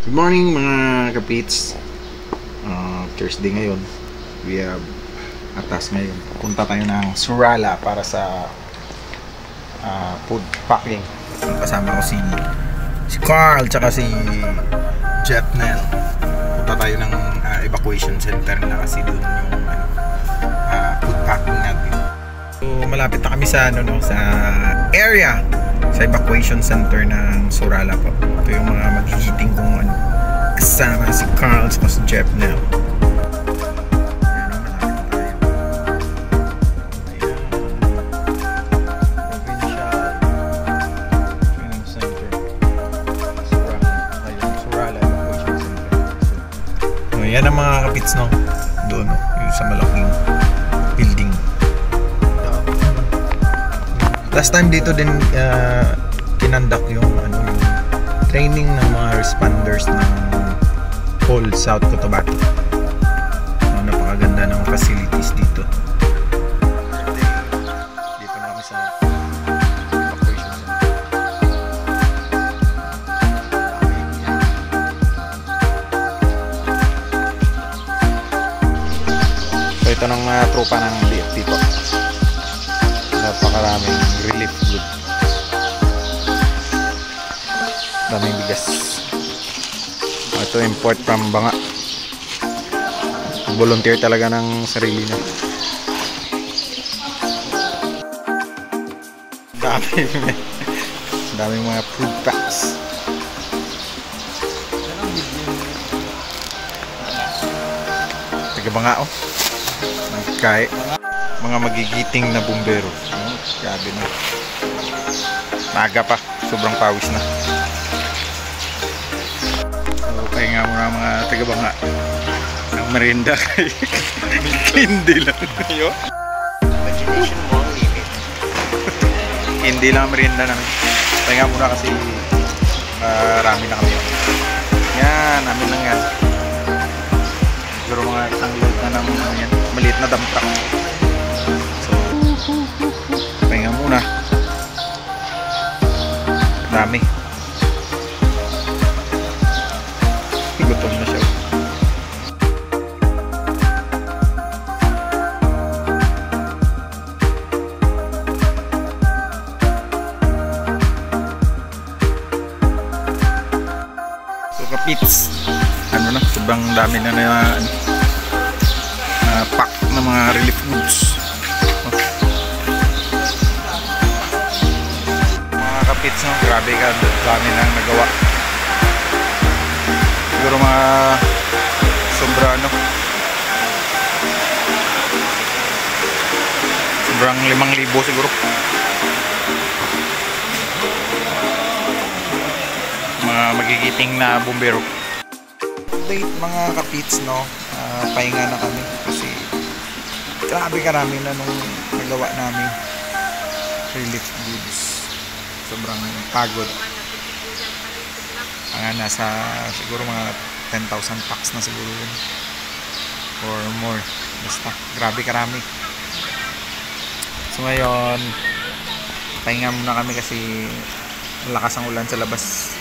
Good morning mga kapits. Thursday ngayon. We have atas ngayon. Punta tayo ng Surala para sa food packing. Kasama ko si Carl tsaka si Jetnel. Punta tayo ng evacuation center na kasi doon yung food packing natin. So malapit na kami sa sa area, sa evacuation center ng Surala po. Ito yung mga magigiting kong kasama si Carl at si Jetnel. Yan ang mga kapits doon yung sa malaking building. Last time dito din kinandak yung training ng mga responders ng whole South Cotabato. Napakaganda ng facilities dito. Dito na kami sa evacuation center. So ito ng tropa ng BFP po. Napakaraming relief food. Daming bigas. Ito import from Banga. Volunteer talaga ng sarili niya. Daming mga food packs. Taga Banga nagkay. Mga magigiting na bumbero. Grabe na. Maaga pa. Sobrang pawis na. Pahinga muna mga taga-Banga ng merienda kay hindi lang yun. Imagination mo ang limit. Hindi lang ang merienda namin. Pahinga muna kasi rami na kami. Yan, namin lang yan. Siguro mga isang load na namin yan. Maliit na dump truck. So, pahinga muna. Dami. Gutom na siya. So kapits, sobrang dami na pack ng mga relief goods. Mga kapits, grabe ka, dami nang nagawa. Siguro mga sobrang 5,000 siguro. Mga magigiting na bumbero. Update mga kapits, pahinga na kami kasi grabe karami na nung nagawa namin relief goods. Sobrang pagod. Nasa siguro mga 10,000 packs na siguro yun or more. Basta grabe karami. So ngayon pahinga muna kami kasi malakas ang ulan sa labas.